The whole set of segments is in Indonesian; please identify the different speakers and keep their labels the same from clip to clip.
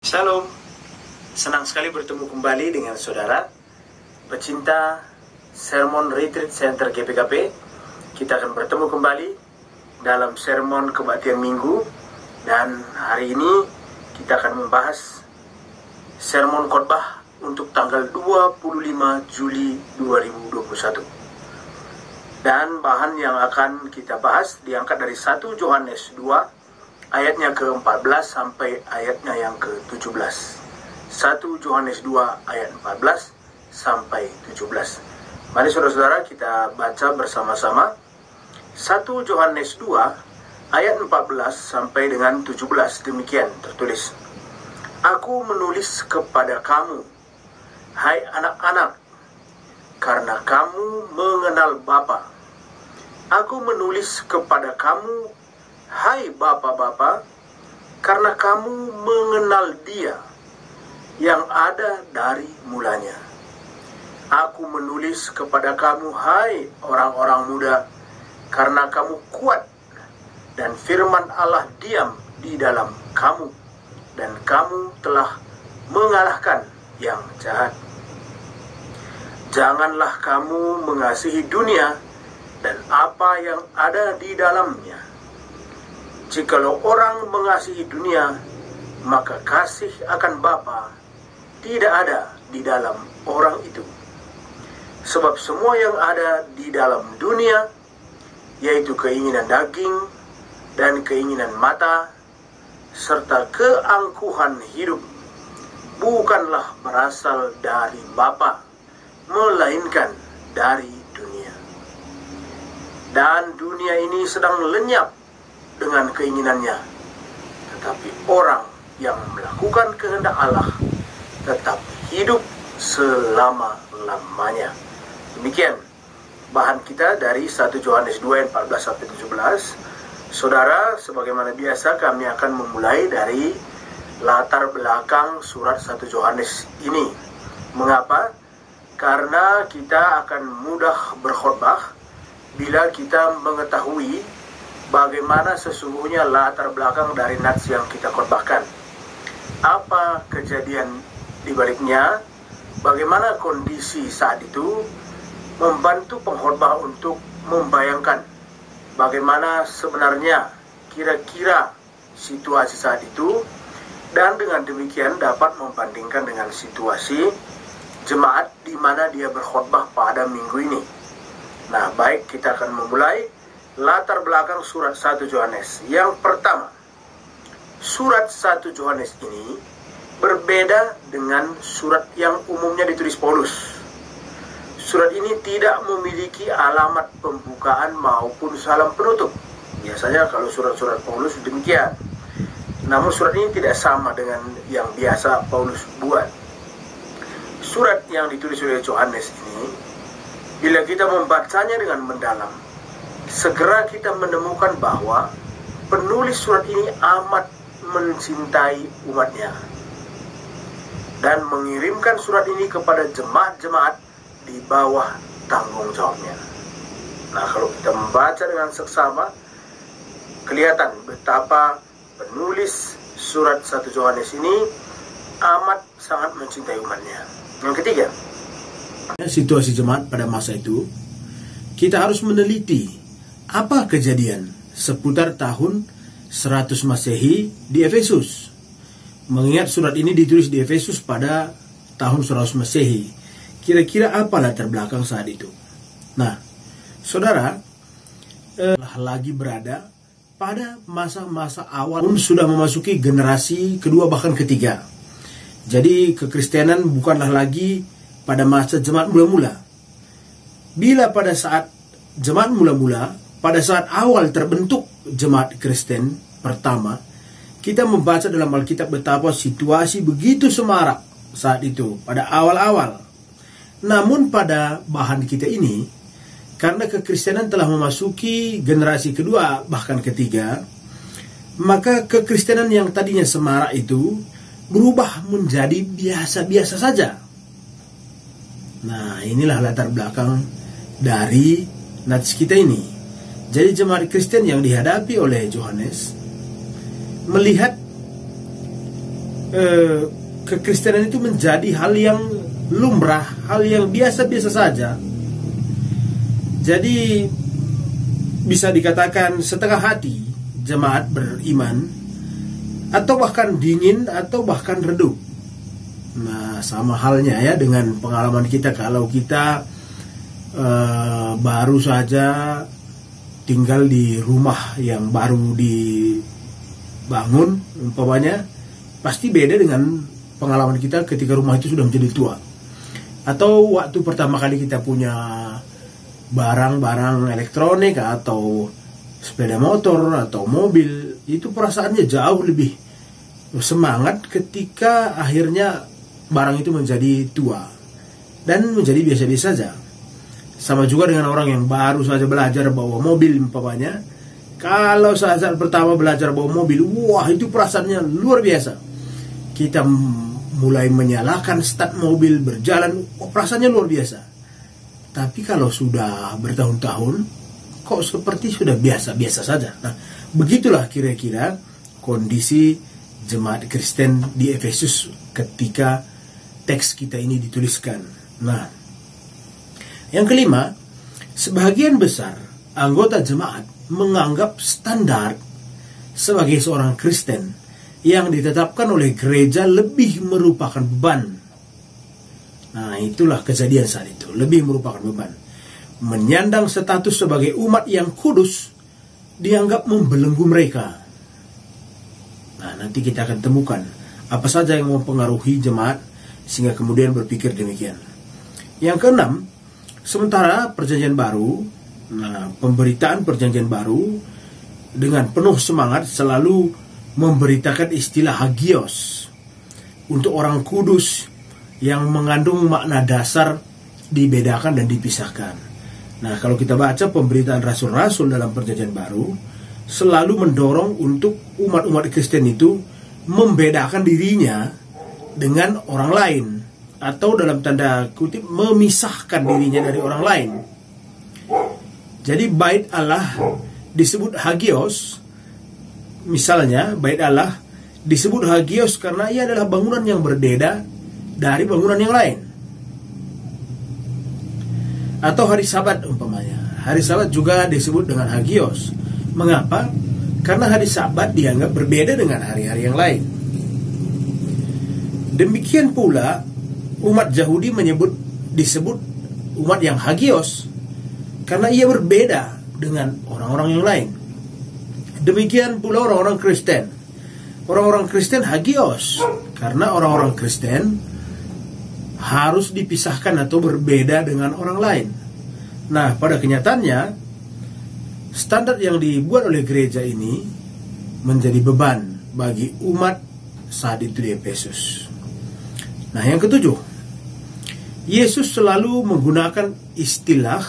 Speaker 1: Shalom, senang sekali bertemu kembali dengan saudara pecinta Sermon Retreat Center GPKP. Kita akan bertemu kembali dalam sermon kebaktian minggu, dan hari ini kita akan membahas sermon khotbah untuk tanggal 25 Juli 2021. Dan bahan yang akan kita bahas diangkat dari 1 Yohanes 2 ayatnya ke-14 sampai ayatnya yang ke-17. 1 Yohanes 2 ayat 14 sampai 17. Mari saudara-saudara kita baca bersama-sama 1 Yohanes 2 ayat 14 sampai dengan 17. Demikian tertulis: Aku menulis kepada kamu, hai anak-anak, karena kamu mengenal Bapa. Aku menulis kepada kamu, hai Bapa-Bapa, karena kamu mengenal Dia yang ada dari mulanya. Aku menulis kepada kamu, hai orang-orang muda, karena kamu kuat dan firman Allah diam di dalam kamu, dan kamu telah mengalahkan yang jahat. Janganlah kamu mengasihi dunia dan apa yang ada di dalamnya. Jikalau orang mengasihi dunia, maka kasih akan Bapa tidak ada di dalam orang itu. Sebab semua yang ada di dalam dunia, yaitu keinginan daging dan keinginan mata, serta keangkuhan hidup, bukanlah berasal dari Bapa, melainkan dari dunia. Dan dunia ini sedang lenyap dengan keinginannya, tetapi orang yang melakukan kehendak Allah tetap hidup selama-lamanya. Demikian bahan kita dari 1 Yohanes 2 ayat 14 sampai 17. Saudara, sebagaimana biasa kami akan memulai dari latar belakang surat 1 Yohanes ini. Mengapa? Karena kita akan mudah berkhotbah bila kita mengetahui bagaimana sesungguhnya latar belakang dari nats yang kita khotbahkan. Apa kejadian di baliknya, bagaimana kondisi saat itu, membantu pengkhotbah untuk membayangkan bagaimana sebenarnya kira-kira situasi saat itu, dan dengan demikian dapat membandingkan dengan situasi jemaat di mana dia berkhotbah pada minggu ini. Nah, baik, kita akan memulai latar belakang surat 1 Yohanes. Yang pertama, surat 1 Yohanes ini berbeda dengan surat yang umumnya ditulis Paulus. Surat ini tidak memiliki alamat pembukaan maupun salam penutup. Biasanya kalau surat-surat Paulus demikian. Namun surat ini tidak sama dengan yang biasa Paulus buat. Surat yang ditulis oleh Yohanes ini, bila kita membacanya dengan mendalam, segera kita menemukan bahwa penulis surat ini amat mencintai umatnya dan mengirimkan surat ini kepada jemaat-jemaat di bawah tanggung jawabnya. Nah, kalau kita membaca dengan seksama, kelihatan betapa penulis surat 1 Yohanes ini amat sangat mencintai umatnya. Yang ketiga, situasi jemaat pada masa itu, kita harus meneliti apa kejadian seputar tahun 100 Masehi di Efesus. Mengingat surat ini ditulis di Efesus pada tahun 100 Masehi, kira-kira apa latar belakang saat itu? Nah, saudara, lagi berada pada masa-masa awal, pun sudah memasuki generasi kedua bahkan ketiga. Jadi kekristenan bukanlah lagi pada masa jemaat mula-mula. Bila pada saat jemaat mula-mula, pada saat awal terbentuk jemaat Kristen pertama, kita membaca dalam Alkitab betapa situasi begitu semarak saat itu pada awal-awal. Namun pada bahan kita ini, karena kekristenan telah memasuki generasi kedua bahkan ketiga, maka kekristenan yang tadinya semarak itu berubah menjadi biasa-biasa saja. Nah, inilah latar belakang dari nats kita ini. Jadi jemaat Kristen yang dihadapi oleh Yohanes melihat kekristenan itu menjadi hal yang lumrah, hal yang biasa-biasa saja. Jadi bisa dikatakan setengah hati jemaat beriman, atau bahkan dingin, atau bahkan redup. Nah, sama halnya ya dengan pengalaman kita kalau kita baru saja tinggal di rumah yang baru dibangun, umpamanya, pasti beda dengan pengalaman kita ketika rumah itu sudah menjadi tua. Atau waktu pertama kali kita punya barang-barang elektronik atau sepeda motor atau mobil, itu perasaannya jauh lebih semangat ketika akhirnya barang itu menjadi tua dan menjadi biasa-biasa saja. Sama juga dengan orang yang baru saja belajar bawa mobil umpamanya. Kalau saat pertama belajar bawa mobil, wah itu perasaannya luar biasa. Kita mulai menyalakan start mobil, berjalan, perasaannya luar biasa. Tapi kalau sudah bertahun-tahun, kok seperti sudah biasa-biasa saja. Nah, begitulah kira-kira kondisi jemaat Kristen di Efesus ketika teks kita ini dituliskan. Nah, yang kelima, sebagian besar anggota jemaat menganggap standar sebagai seorang Kristen yang ditetapkan oleh gereja lebih merupakan beban. Nah, itulah kejadian saat itu, lebih merupakan beban. Menyandang status sebagai umat yang kudus dianggap membelenggu mereka. Nah, nanti kita akan temukan apa saja yang mempengaruhi jemaat sehingga kemudian berpikir demikian. Yang keenam, sementara perjanjian baru, nah, pemberitaan perjanjian baru dengan penuh semangat selalu memberitakan istilah hagios untuk orang kudus yang mengandung makna dasar dibedakan dan dipisahkan. Nah, kalau kita baca pemberitaan rasul-rasul dalam perjanjian baru, selalu mendorong untuk umat-umat Kristen itu membedakan dirinya dengan orang lain, atau dalam tanda kutip memisahkan dirinya dari orang lain. Jadi bait Allah disebut hagios. Misalnya bait Allah disebut hagios karena ia adalah bangunan yang berbeda dari bangunan yang lain. Atau hari Sabat umpamanya, hari Sabat juga disebut dengan hagios. Mengapa? Karena hari Sabat dianggap berbeda dengan hari-hari yang lain. Demikian pula umat Yahudi disebut umat yang hagios karena ia berbeda dengan orang-orang yang lain. Demikian pula orang-orang Kristen. Orang-orang Kristen hagios karena orang-orang Kristen harus dipisahkan atau berbeda dengan orang lain. Nah, pada kenyataannya standar yang dibuat oleh gereja ini menjadi beban bagi umat saat itu di Efesus. Nah, yang ketujuh, Yesus selalu menggunakan istilah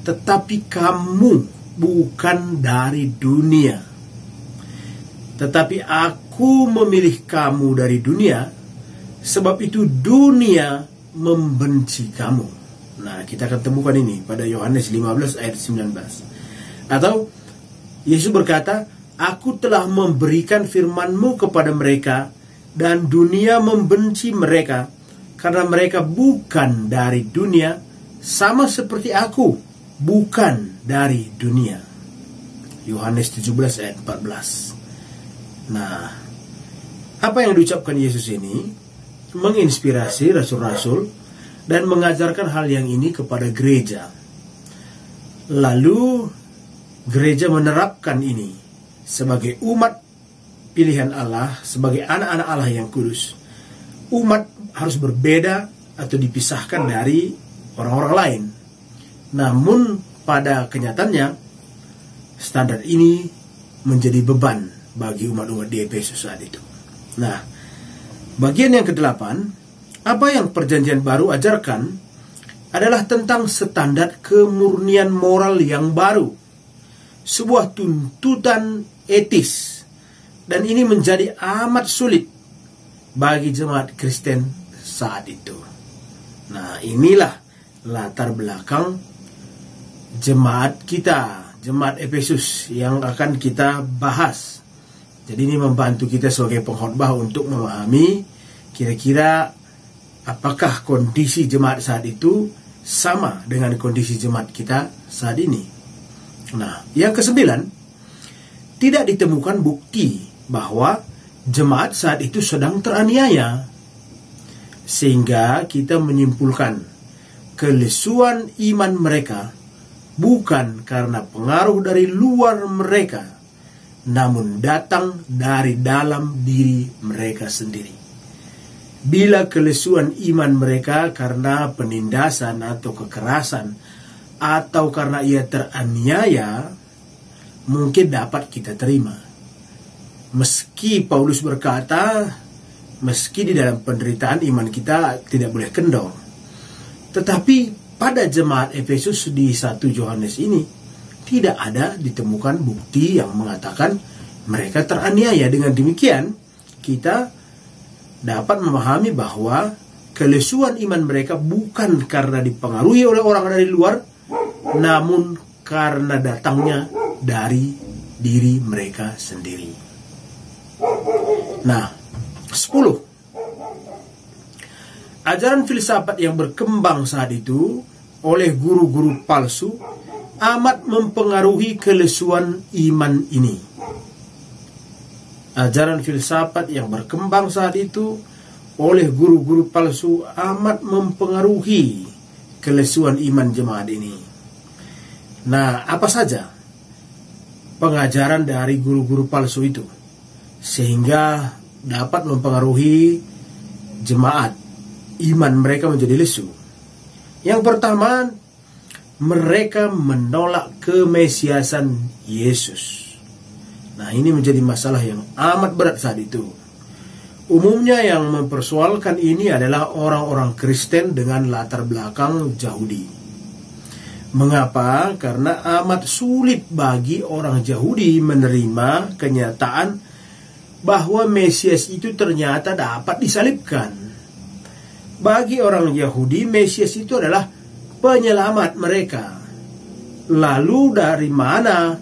Speaker 1: tetapi kamu bukan dari dunia, tetapi aku memilih kamu dari dunia, sebab itu dunia membenci kamu. Nah, kita akan temukan ini pada Yohanes 15 ayat 19. Atau Yesus berkata, aku telah memberikan firman-Mu kepada mereka, dan dunia membenci mereka, karena mereka bukan dari dunia, sama seperti aku bukan dari dunia. Yohanes 17 ayat 14. Nah, apa yang diucapkan Yesus ini menginspirasi rasul-rasul dan mengajarkan hal yang ini kepada gereja. Lalu gereja menerapkan ini sebagai umat pilihan Allah, sebagai anak-anak Allah yang kudus. Umat harus berbeda atau dipisahkan dari orang-orang lain. Namun pada kenyataannya standar ini menjadi beban bagi umat-umat di Efesus saat itu. Nah, bagian yang ke-8, apa yang perjanjian baru ajarkan adalah tentang standar kemurnian moral yang baru, sebuah tuntutan etis, dan ini menjadi amat sulit bagi jemaat Kristen saat itu. Nah, inilah latar belakang jemaat kita, jemaat Efesus yang akan kita bahas. Jadi ini membantu kita sebagai pengkhotbah untuk memahami kira-kira apakah kondisi jemaat saat itu sama dengan kondisi jemaat kita saat ini. Nah, yang kesembilan, tidak ditemukan bukti bahwa jemaat saat itu sedang teraniaya, sehingga kita menyimpulkan kelesuan iman mereka bukan karena pengaruh dari luar mereka, namun datang dari dalam diri mereka sendiri. Bila kelesuan iman mereka karena penindasan atau kekerasan, atau karena ia teraniaya, mungkin dapat kita terima. Meski Paulus berkata, meski di dalam penderitaan iman kita tidak boleh kendor. Tetapi pada jemaat Efesus di 1 Yohanes ini, tidak ada ditemukan bukti yang mengatakan mereka teraniaya. Dengan demikian, kita dapat memahami bahwa kelesuan iman mereka bukan karena dipengaruhi oleh orang dari luar, namun karena datangnya dari diri mereka sendiri. Nah, 10. Ajaran filsafat yang berkembang saat itu oleh guru-guru palsu amat mempengaruhi kelesuan iman ini. Ajaran filsafat yang berkembang saat itu oleh guru-guru palsu amat mempengaruhi kelesuan iman jemaat ini. Nah, apa saja pengajaran dari guru-guru palsu itu sehingga dapat mempengaruhi jemaat, iman mereka menjadi lesu? Yang pertama, mereka menolak kemesiasan Yesus. Nah, ini menjadi masalah yang amat berat saat itu. Umumnya yang mempersoalkan ini adalah orang-orang Kristen dengan latar belakang Yahudi. Mengapa? Karena amat sulit bagi orang Yahudi menerima kenyataan bahwa Mesias itu ternyata dapat disalibkan. Bagi orang Yahudi, Mesias itu adalah penyelamat mereka. Lalu dari mana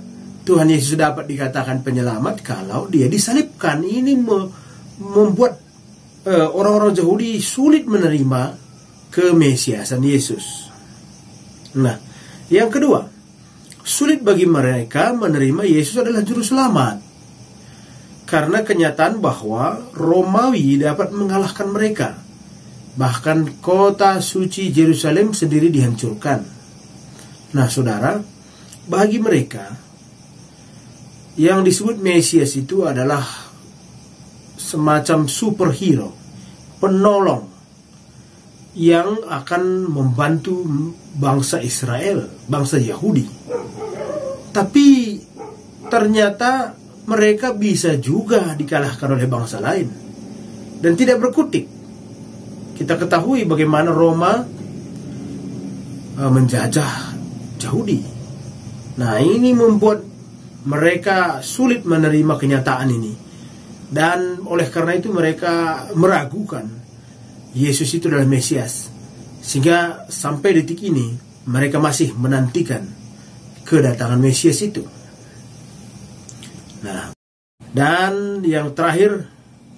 Speaker 1: Tuhan Yesus dapat dikatakan penyelamat kalau dia disalibkan? Ini membuat orang-orang Yahudi sulit menerima kemesiasan Yesus. Nah, yang kedua, sulit bagi mereka menerima Yesus adalah juru selamat, karena kenyataan bahwa Romawi dapat mengalahkan mereka. Bahkan kota suci Yerusalem sendiri dihancurkan. Nah, saudara, bagi mereka yang disebut Mesias itu adalah semacam superhero, penolong yang akan membantu bangsa Israel, bangsa Yahudi. Tapi ternyata mereka bisa juga dikalahkan oleh bangsa lain dan tidak berkutik. Kita ketahui bagaimana Roma menjajah Yahudi. Nah, ini membuat mereka sulit menerima kenyataan ini. Dan oleh karena itu mereka meragukan Yesus itu adalah Mesias. Sehingga sampai detik ini mereka masih menantikan kedatangan Mesias itu. Nah, dan yang terakhir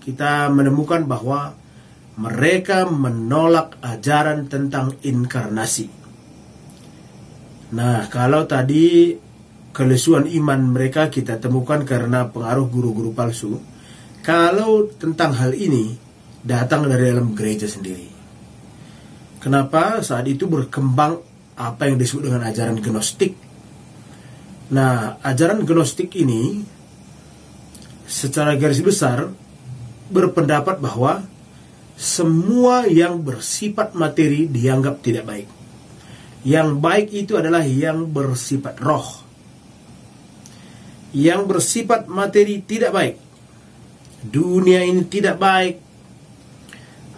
Speaker 1: kita menemukan bahwa mereka menolak ajaran tentang inkarnasi. Nah, kalau tadi kelesuan iman mereka kita temukan karena pengaruh guru-guru palsu, kalau tentang hal ini datang dari dalam gereja sendiri. Kenapa saat itu berkembang apa yang disebut dengan ajaran gnostik? Nah, ajaran gnostik ini secara garis besar berpendapat bahwa semua yang bersifat materi dianggap tidak baik. Yang baik itu adalah yang bersifat roh. Yang bersifat materi tidak baik. Dunia ini tidak baik.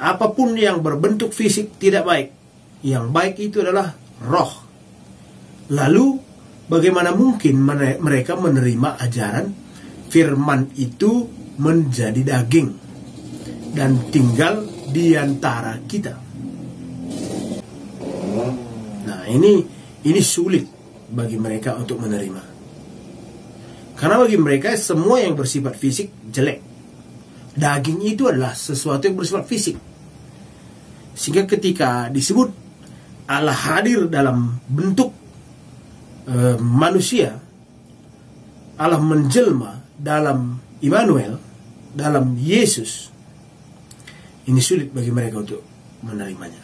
Speaker 1: Apapun yang berbentuk fisik tidak baik. Yang baik itu adalah roh. Lalu bagaimana mungkin mereka menerima ajaran firman itu menjadi daging dan tinggal di antara kita? Nah, ini sulit bagi mereka untuk menerima. Karena bagi mereka semua yang bersifat fisik jelek. Daging itu adalah sesuatu yang bersifat fisik. Sehingga ketika disebut Allah hadir dalam bentuk manusia, Allah menjelma dalam Immanuel, dalam Yesus, ini sulit bagi mereka untuk menerimanya.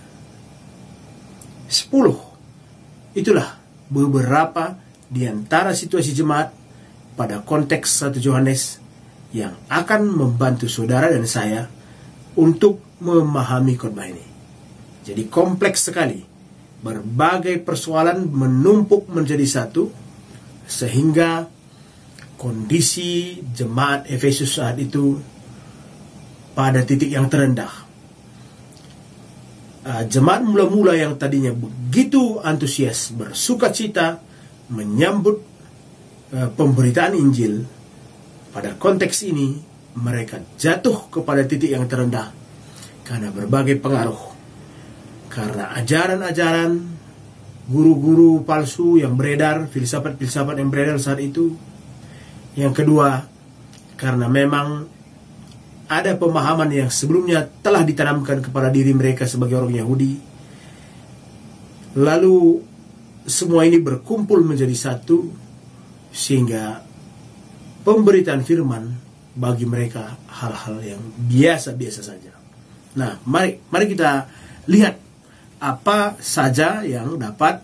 Speaker 1: 10. Itulah beberapa di antara situasi jemaat pada konteks 1 Yohanes yang akan membantu saudara dan saya untuk memahami khotbah ini. Jadi kompleks sekali. Berbagai persoalan menumpuk menjadi satu, sehingga kondisi jemaat Efesus saat itu pada titik yang terendah. Jemaat mula-mula yang tadinya begitu antusias, bersuka cita menyambut pemberitaan Injil, pada konteks ini mereka jatuh kepada titik yang terendah karena berbagai pengaruh. Karena ajaran-ajaran guru-guru palsu yang beredar, filsafat-filsafat yang beredar saat itu. Yang kedua, karena memang ada pemahaman yang sebelumnya telah ditanamkan kepada diri mereka sebagai orang Yahudi. Lalu semua ini berkumpul menjadi satu, sehingga pemberitaan firman bagi mereka hal-hal yang biasa-biasa saja. Nah, mari kita lihat apa saja yang dapat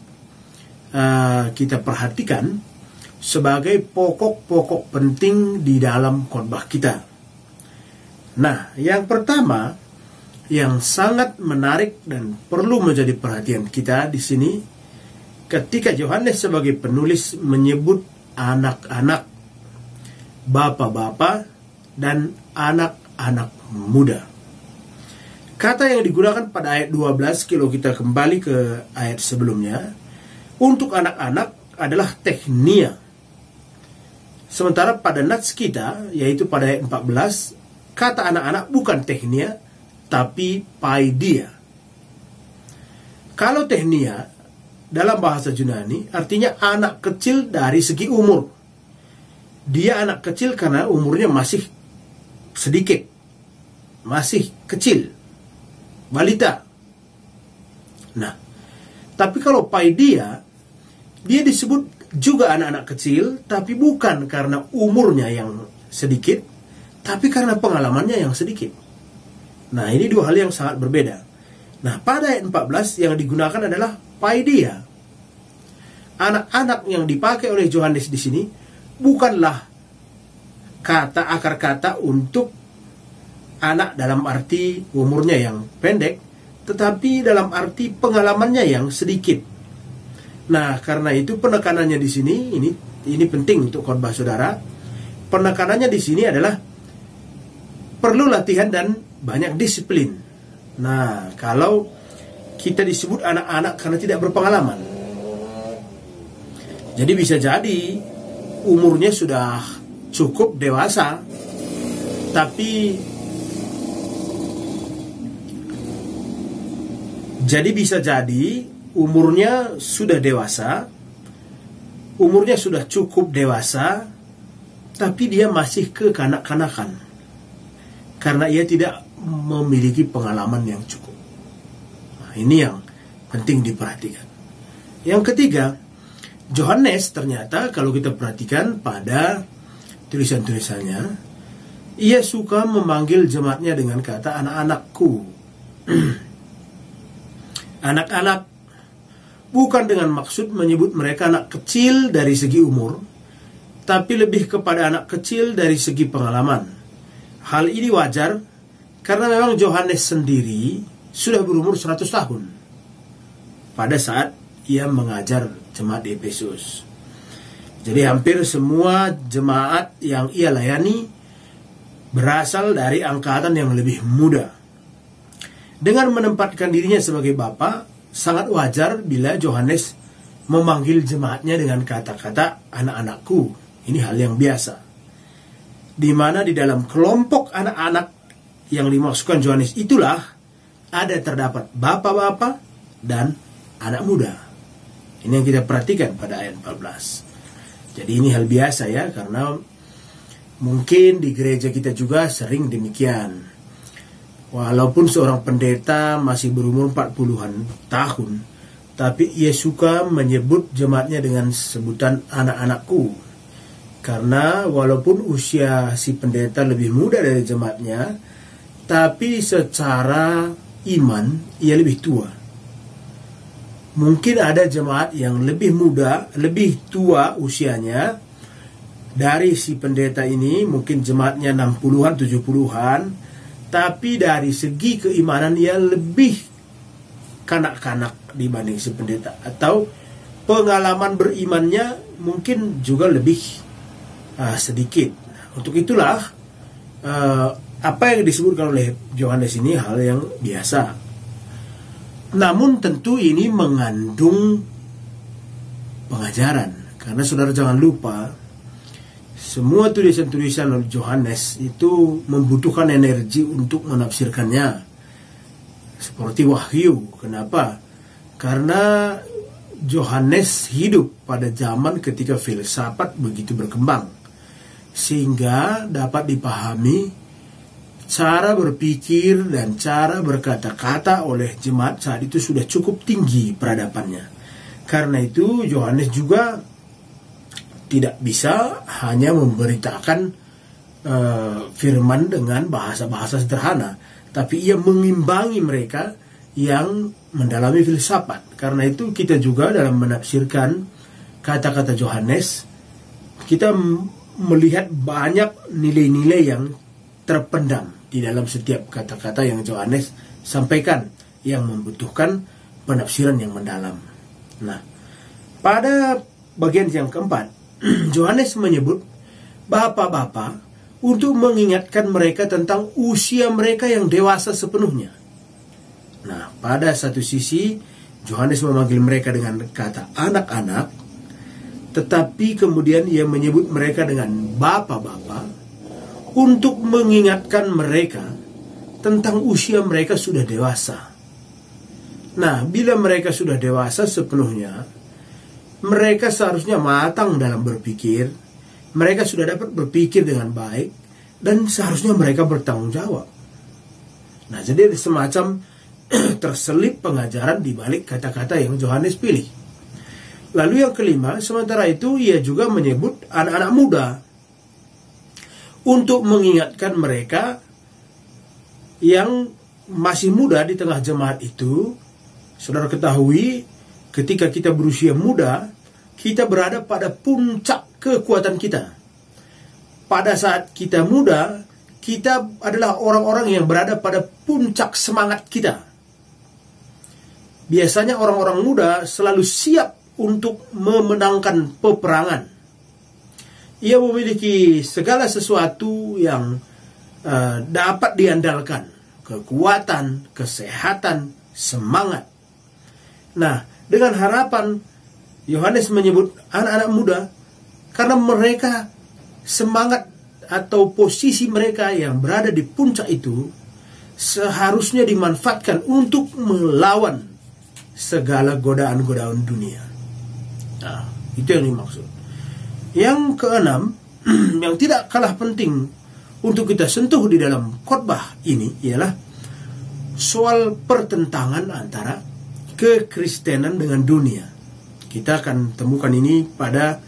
Speaker 1: kita perhatikan sebagai pokok-pokok penting di dalam khotbah kita. Nah, yang pertama yang sangat menarik dan perlu menjadi perhatian kita di sini, ketika Yohanes sebagai penulis menyebut anak-anak, bapak-bapak, dan anak-anak muda. Kata yang digunakan pada ayat 12, kalau kita kembali ke ayat sebelumnya, untuk anak-anak adalah teknia. Sementara pada nats kita, yaitu pada ayat 14, kata anak-anak bukan teknia, tapi paidia. Kalau teknia, dalam bahasa Yunani, artinya anak kecil dari segi umur. Dia anak kecil karena umurnya masih sedikit, masih kecil, balita. Nah, tapi kalau paidia, dia disebut juga anak-anak kecil, tapi bukan karena umurnya yang sedikit, tapi karena pengalamannya yang sedikit. Nah, ini dua hal yang sangat berbeda. Nah, pada ayat 14 yang digunakan adalah paidia. Anak-anak yang dipakai oleh Yohanes di sini bukanlah kata akar kata untuk anak dalam arti umurnya yang pendek, tetapi dalam arti pengalamannya yang sedikit. Nah, karena itu penekanannya di sini ini penting untuk khotbah saudara. Penekanannya di sini adalah perlu latihan dan banyak disiplin. Nah, kalau kita disebut anak-anak karena tidak berpengalaman, jadi bisa jadi umurnya sudah cukup dewasa, tapi bisa jadi umurnya sudah dewasa, umurnya sudah cukup dewasa, tapi dia masih kekanak-kanakan karena ia tidak memiliki pengalaman yang cukup. Nah, ini yang penting diperhatikan. Yang ketiga, Yohanes ternyata kalau kita perhatikan pada tulisan-tulisannya, ia suka memanggil jemaatnya dengan kata anak-anakku. Anak-anak bukan dengan maksud menyebut mereka anak kecil dari segi umur, tapi lebih kepada anak kecil dari segi pengalaman. Hal ini wajar karena memang Yohanes sendiri sudah berumur 100 tahun pada saat ia mengajar jemaat di Efesus. Jadi hampir semua jemaat yang ia layani berasal dari angkatan yang lebih muda. Dengan menempatkan dirinya sebagai bapa, sangat wajar bila Yohanes memanggil jemaatnya dengan kata-kata anak-anakku. Ini hal yang biasa. Di mana di dalam kelompok anak-anak yang dimaksudkan Yohanes itulah ada terdapat bapak-bapak dan anak muda. Ini yang kita perhatikan pada ayat 14. Jadi ini hal biasa ya, karena Mungkin di gereja kita juga sering demikian. Walaupun seorang pendeta masih berumur 40-an tahun, tapi ia suka menyebut jemaatnya dengan sebutan anak-anakku. Karena walaupun usia si pendeta lebih muda dari jemaatnya, tapi secara iman ia lebih tua. Mungkin ada jemaat yang lebih muda, lebih tua usianya dari si pendeta ini, mungkin jemaatnya 60-an, 70-an, tapi dari segi keimanan ia lebih kanak-kanak dibanding si pendeta, atau pengalaman berimannya mungkin juga lebih sedikit. Untuk itulah apa yang disebutkan oleh Yohanes ini hal yang biasa. Namun tentu ini mengandung pengajaran, karena saudara jangan lupa, semua tulisan-tulisan oleh Yohanes itu membutuhkan energi untuk menafsirkannya. Seperti Wahyu. Kenapa? Karena Yohanes hidup pada zaman ketika filsafat begitu berkembang, sehingga dapat dipahami cara berpikir dan cara berkata-kata oleh jemaat saat itu sudah cukup tinggi peradabannya. Karena itu Yohanes juga tidak bisa hanya memberitakan firman dengan bahasa-bahasa sederhana, tapi ia mengimbangi mereka yang mendalami filsafat. Karena itu kita juga dalam menafsirkan kata-kata Yohanes, kita melihat banyak nilai-nilai yang terpendam di dalam setiap kata-kata yang Yohanes sampaikan, yang membutuhkan penafsiran yang mendalam. Nah, pada bagian yang keempat, Yohanes menyebut bapak-bapak untuk mengingatkan mereka tentang usia mereka yang dewasa sepenuhnya. Nah, pada satu sisi Yohanes memanggil mereka dengan kata anak-anak, tetapi kemudian ia menyebut mereka dengan bapak-bapak untuk mengingatkan mereka tentang usia mereka sudah dewasa. Nah, bila mereka sudah dewasa sepenuhnya, mereka seharusnya matang dalam berpikir, mereka sudah dapat berpikir dengan baik, dan seharusnya mereka bertanggung jawab. Nah, jadi ada semacam terselip pengajaran di balik kata-kata yang Yohanes pilih. Lalu yang kelima, sementara itu ia juga menyebut anak-anak muda untuk mengingatkan mereka yang masih muda di tengah jemaat itu. Saudara ketahui, ketika kita berusia muda, kita berada pada puncak kekuatan kita. Pada saat kita muda, kita adalah orang-orang yang berada pada puncak semangat kita. Biasanya orang-orang muda selalu siap untuk memenangkan peperangan. Ia memiliki segala sesuatu yang dapat diandalkan. Kekuatan, kesehatan, semangat. Nah, dengan harapan Yohanes menyebut anak-anak muda karena mereka semangat atau posisi mereka yang berada di puncak itu seharusnya dimanfaatkan untuk melawan segala godaan-godaan dunia. Nah, itu yang dimaksud. Yang keenam, yang tidak kalah penting untuk kita sentuh di dalam khotbah ini ialah soal pertentangan antara kekristenan dengan dunia. Kita akan temukan ini pada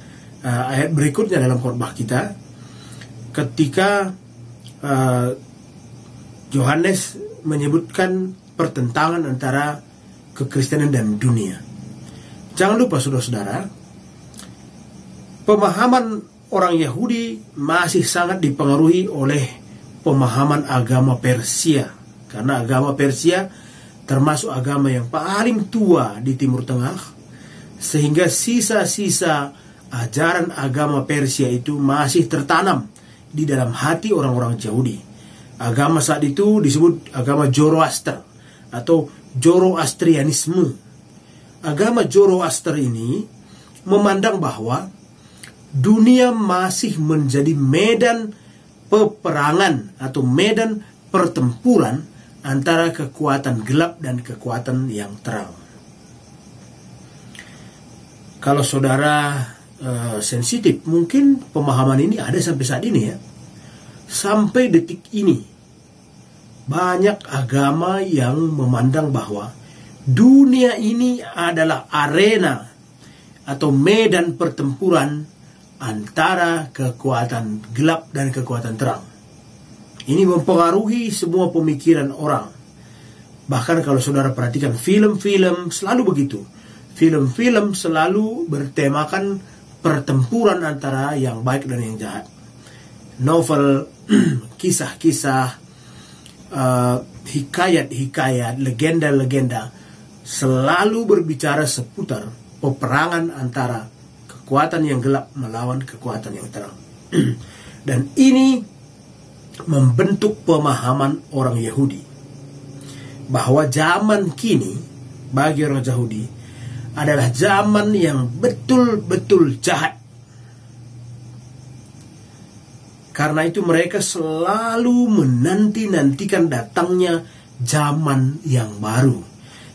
Speaker 1: ayat berikutnya dalam khotbah kita, ketika Yohanes menyebutkan pertentangan antara kekristenan dan dunia. Jangan lupa saudara-saudara, pemahaman orang Yahudi masih sangat dipengaruhi oleh pemahaman agama Persia, karena agama Persia termasuk agama yang paling tua di Timur Tengah, sehingga sisa-sisa ajaran agama Persia itu masih tertanam di dalam hati orang-orang Yahudi. Agama saat itu disebut agama Zoroaster atau Zoroastrianisme. Agama Zoroaster ini memandang bahwa dunia masih menjadi medan peperangan atau medan pertempuran antara kekuatan gelap dan kekuatan yang terang. Kalau saudara sensitif, mungkin pemahaman ini ada sampai saat ini ya. Sampai detik ini, banyak agama yang memandang bahwa dunia ini adalah arena atau medan pertempuran antara kekuatan gelap dan kekuatan terang. Ini mempengaruhi semua pemikiran orang. Bahkan kalau saudara perhatikan film-film selalu begitu. Film-film selalu bertemakan pertempuran antara yang baik dan yang jahat. Novel, kisah-kisah, hikayat-hikayat, legenda-legenda selalu berbicara seputar peperangan antara kekuatan yang gelap melawan kekuatan yang terang. Dan ini membentuk pemahaman orang Yahudi bahwa zaman kini bagi orang Yahudi adalah zaman yang betul-betul jahat. Karena itu mereka selalu menanti-nantikan datangnya zaman yang baru.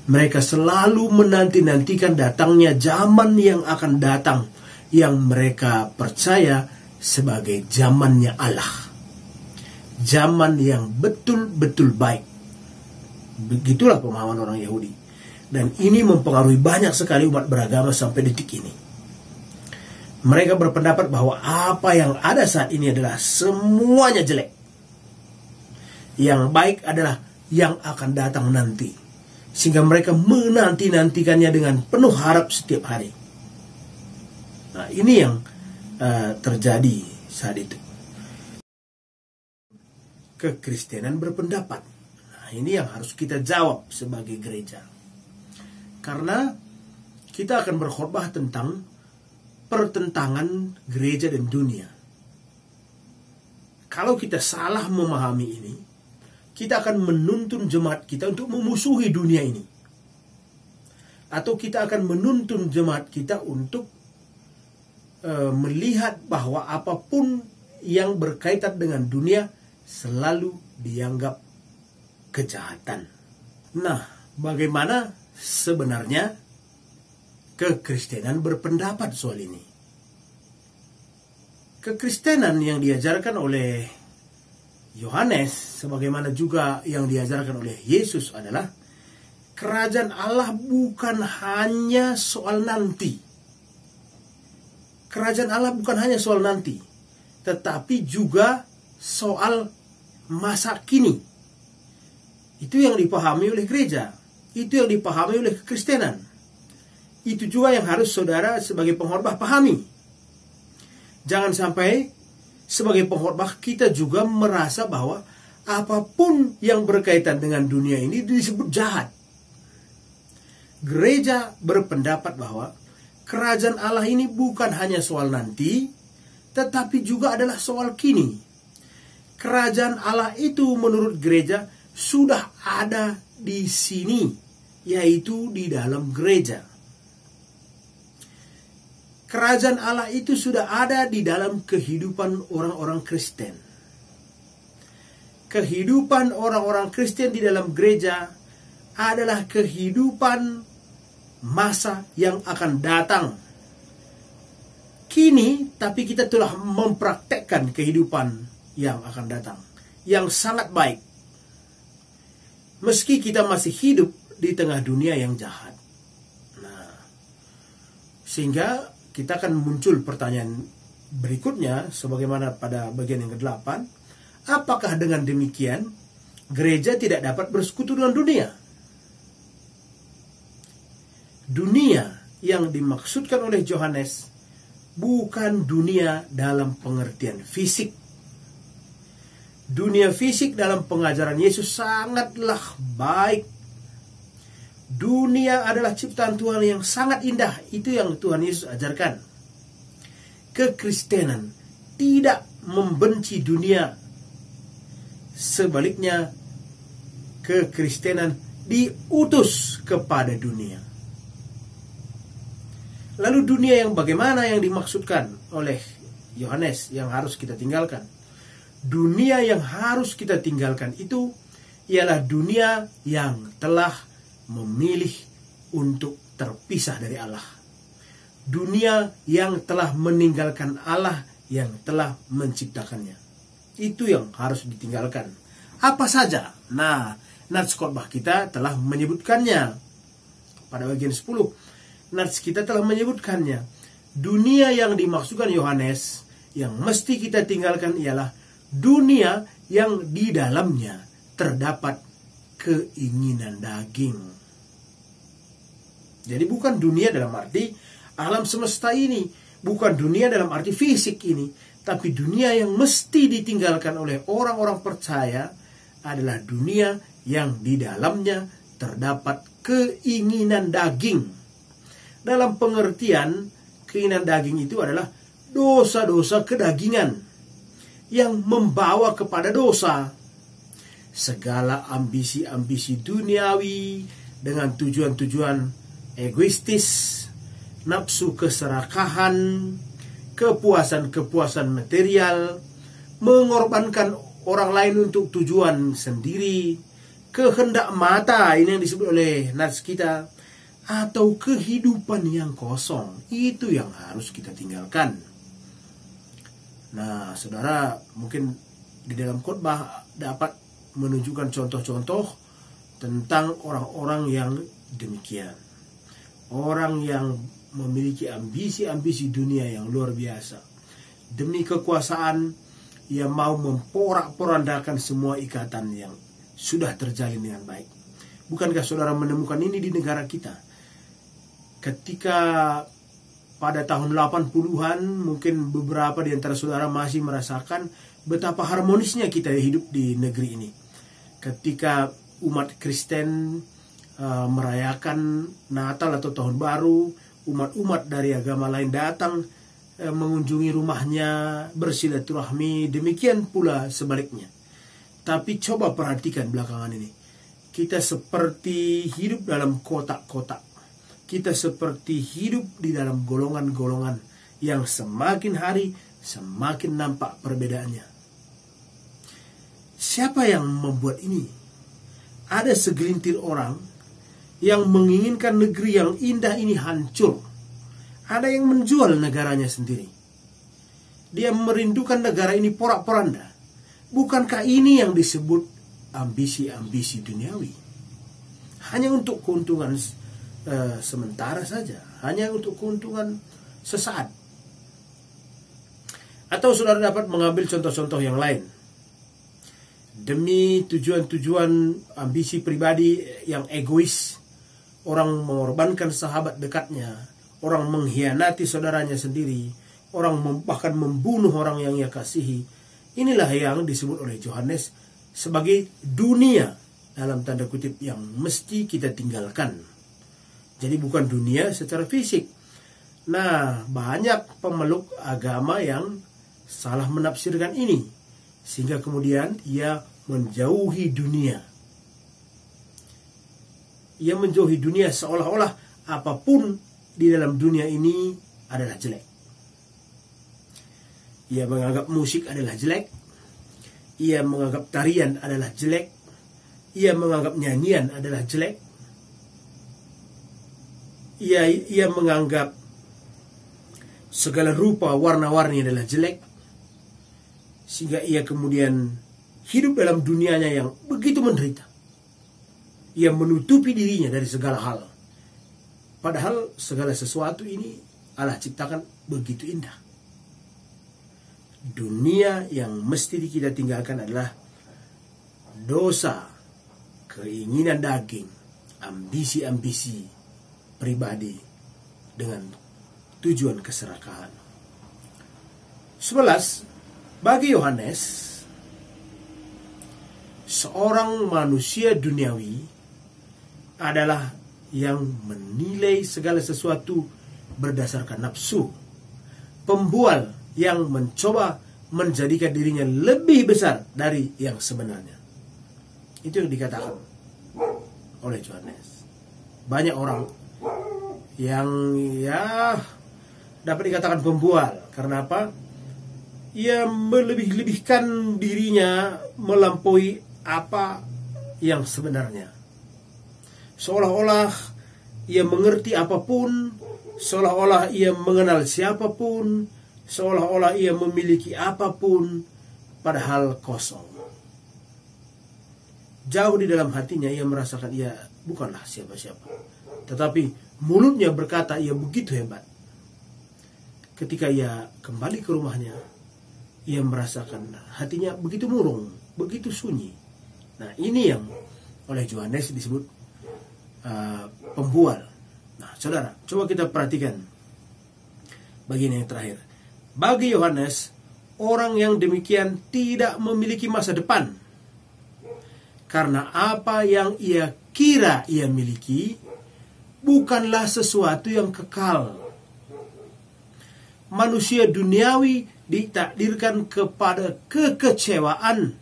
Speaker 1: Mereka selalu menanti-nantikan datangnya zaman yang akan datang, yang mereka percaya sebagai zamannya Allah. Zaman yang betul-betul baik. Begitulah pemahaman orang Yahudi. Dan ini mempengaruhi banyak sekali umat beragama sampai detik ini. Mereka berpendapat bahwa apa yang ada saat ini adalah semuanya jelek. Yang baik adalah yang akan datang nanti. Sehingga mereka menanti-nantikannya dengan penuh harap setiap hari. Nah, ini yang terjadi saat itu. Kekristenan berpendapat. Nah, ini yang harus kita jawab sebagai gereja. Karena kita akan berkhotbah tentang pertentangan gereja dan dunia. Kalau kita salah memahami ini, kita akan menuntun jemaat kita untuk memusuhi dunia ini. Atau kita akan menuntun jemaat kita untuk melihat bahwa apapun yang berkaitan dengan dunia selalu dianggap kejahatan. Nah, bagaimana sebenarnya kekristenan berpendapat soal ini? Kekristenan yang diajarkan oleh Yohanes, sebagaimana juga yang diajarkan oleh Yesus adalah kerajaan Allah bukan hanya soal nanti. Kerajaan Allah bukan hanya soal nanti, tetapi juga soal masa kini. Itu yang dipahami oleh gereja. Itu yang dipahami oleh kekristenan. Itu juga yang harus saudara sebagai pengkhotbah pahami. Jangan sampai sebagai pengkhotbah kita juga merasa bahwa apapun yang berkaitan dengan dunia ini disebut jahat. Gereja berpendapat bahwa kerajaan Allah ini bukan hanya soal nanti, tetapi juga adalah soal kini. Kerajaan Allah itu menurut gereja sudah ada di sini, yaitu di dalam gereja. Kerajaan Allah itu sudah ada di dalam kehidupan orang-orang Kristen. Kehidupan orang-orang Kristen di dalam gereja adalah kehidupan masa yang akan datang. Kini, tapi kita telah mempraktekkan kehidupan yang akan datang, yang sangat baik. Meski kita masih hidup di tengah dunia yang jahat. Nah, sehingga kita akan muncul pertanyaan berikutnya, sebagaimana pada bagian yang ke-8, apakah dengan demikian gereja tidak dapat bersekutu dengan dunia? Dunia yang dimaksudkan oleh Yohanes bukan dunia dalam pengertian fisik. Dunia fisik dalam pengajaran Yesus sangatlah baik. Dunia adalah ciptaan Tuhan yang sangat indah. Itu yang Tuhan Yesus ajarkan. Kekristenan tidak membenci dunia. Sebaliknya, kekristenan diutus kepada dunia. Lalu dunia yang bagaimana yang dimaksudkan oleh Yohanes yang harus kita tinggalkan? Dunia yang harus kita tinggalkan itu ialah dunia yang telah memilih untuk terpisah dari Allah. Dunia yang telah meninggalkan Allah yang telah menciptakannya. Itu yang harus ditinggalkan. Apa saja? Nah, nats khotbah kita telah menyebutkannya. Pada bagian 10, nats kita telah menyebutkannya. Dunia yang dimaksudkan Yohanes, yang mesti kita tinggalkan ialah dunia yang di dalamnya terdapat keinginan daging. Jadi bukan dunia dalam arti alam semesta ini, bukan dunia dalam arti fisik ini, tapi dunia yang mesti ditinggalkan oleh orang-orang percaya adalah dunia yang di dalamnya terdapat keinginan daging. Dalam pengertian, keinginan daging itu adalah dosa-dosa kedagingan yang membawa kepada dosa. Segala ambisi-ambisi duniawi dengan tujuan-tujuan egoistis, nafsu keserakahan, kepuasan-kepuasan material, mengorbankan orang lain untuk tujuan sendiri, kehendak mata, ini yang disebut oleh nats kita, atau kehidupan yang kosong. Itu yang harus kita tinggalkan. Nah, saudara, mungkin di dalam khotbah dapat menunjukkan contoh-contoh tentang orang-orang yang demikian. Orang yang memiliki ambisi-ambisi dunia yang luar biasa. Demi kekuasaan, ia mau memporak-porandakan semua ikatan yang sudah terjalin dengan baik. Bukankah saudara menemukan ini di negara kita? Ketika pada tahun 80-an, mungkin beberapa di antara saudara masih merasakan betapa harmonisnya kita hidup di negeri ini. Ketika umat Kristen merayakan Natal atau Tahun Baru, umat-umat dari agama lain datang mengunjungi rumahnya, bersilaturahmi, demikian pula sebaliknya. Tapi coba perhatikan belakangan ini, kita seperti hidup dalam kotak-kotak. Kita seperti hidup di dalam golongan-golongan yang semakin hari semakin nampak perbedaannya. Siapa yang membuat ini? Ada segelintir orang yang menginginkan negeri yang indah ini hancur. Ada yang menjual negaranya sendiri. Dia merindukan negara ini porak-poranda. Bukankah ini yang disebut ambisi-ambisi duniawi? Hanya untuk keuntungan sementara saja. Hanya untuk keuntungan sesaat. Atau saudara dapat mengambil contoh-contoh yang lain. Demi tujuan-tujuan ambisi pribadi yang egois, orang mengorbankan sahabat dekatnya, orang mengkhianati saudaranya sendiri, orang bahkan membunuh orang yang ia kasihi. Inilah yang disebut oleh Yohanes sebagai dunia dalam tanda kutip yang mesti kita tinggalkan. Jadi bukan dunia secara fisik. Nah, banyak pemeluk agama yang salah menafsirkan ini, sehingga kemudian ia menjauhi dunia. Ia menjauhi dunia seolah-olah apapun di dalam dunia ini adalah jelek. Ia menganggap musik adalah jelek. Ia menganggap tarian adalah jelek. Ia menganggap nyanyian adalah jelek. Ia menganggap segala rupa warna-warni adalah jelek. Sehingga ia kemudian hidup dalam dunianya yang begitu menderita. Ia menutupi dirinya dari segala hal. Padahal segala sesuatu ini Allah ciptakan begitu indah. Dunia yang mesti kita tinggalkan adalah dosa, keinginan daging, ambisi-ambisi pribadi dengan tujuan keserakahan. 11. Bagi Yohanes, seorang manusia duniawi adalah yang menilai segala sesuatu berdasarkan nafsu. Pembual yang mencoba menjadikan dirinya lebih besar dari yang sebenarnya. Itu yang dikatakan oleh Yohanes. Banyak orang yang dapat dikatakan pembual. Karena apa? Ia melebih-lebihkan dirinya melampaui apa yang sebenarnya. Seolah-olah ia mengerti apapun, seolah-olah ia mengenal siapapun, seolah-olah ia memiliki apapun, padahal kosong. Jauh di dalam hatinya ia merasakan ia bukanlah siapa-siapa. Tetapi mulutnya berkata ia begitu hebat. Ketika ia kembali ke rumahnya, ia merasakan hatinya begitu murung, begitu sunyi. Nah, ini yang oleh Yohanes disebut pembual. Nah, saudara, coba kita perhatikan bagian yang terakhir. Bagi Yohanes, orang yang demikian tidak memiliki masa depan. Karena apa yang ia kira ia miliki bukanlah sesuatu yang kekal. Manusia duniawi ditakdirkan kepada kekecewaan.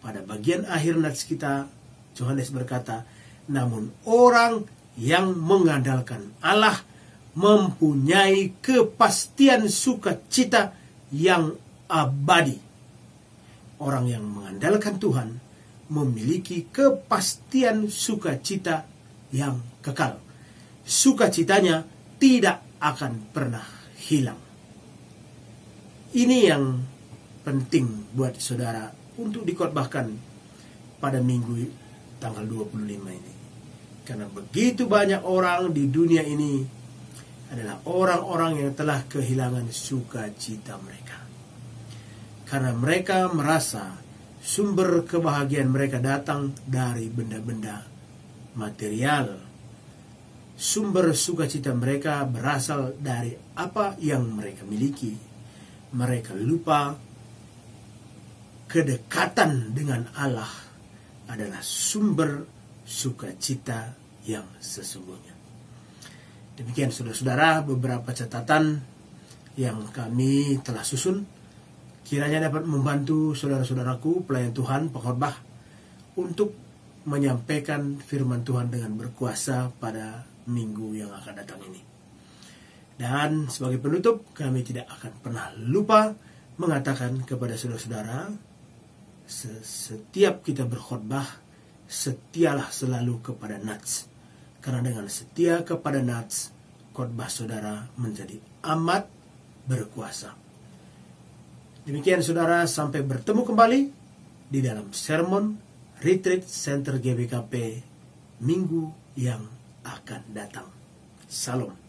Speaker 1: Pada bagian akhir nats kita, Yohanes berkata, namun orang yang mengandalkan Allah mempunyai kepastian sukacita yang abadi. Orang yang mengandalkan Tuhan memiliki kepastian sukacita yang kekal. Sukacitanya tidak akan pernah hilang. Ini yang penting buat saudara untuk dikhotbahkan pada minggu tanggal 25 ini. Karena begitu banyak orang di dunia ini adalah orang-orang yang telah kehilangan sukacita mereka. Karena mereka merasa sumber kebahagiaan mereka datang dari benda-benda material. Sumber sukacita mereka berasal dari apa yang mereka miliki. Mereka lupa kedekatan dengan Allah adalah sumber sukacita yang sesungguhnya. Demikian saudara-saudara beberapa catatan yang kami telah susun. Kiranya dapat membantu saudara-saudaraku pelayan Tuhan, pengkhotbah, untuk menyampaikan firman Tuhan dengan berkuasa pada minggu yang akan datang ini. Dan sebagai penutup, kami tidak akan pernah lupa mengatakan kepada saudara-saudara, setiap kita berkhotbah, setialah selalu kepada nats. Karena dengan setia kepada nats, khotbah saudara menjadi amat berkuasa. Demikian saudara, sampai bertemu kembali di dalam sermon Retreat Center GBKP minggu yang akan datang. Salam.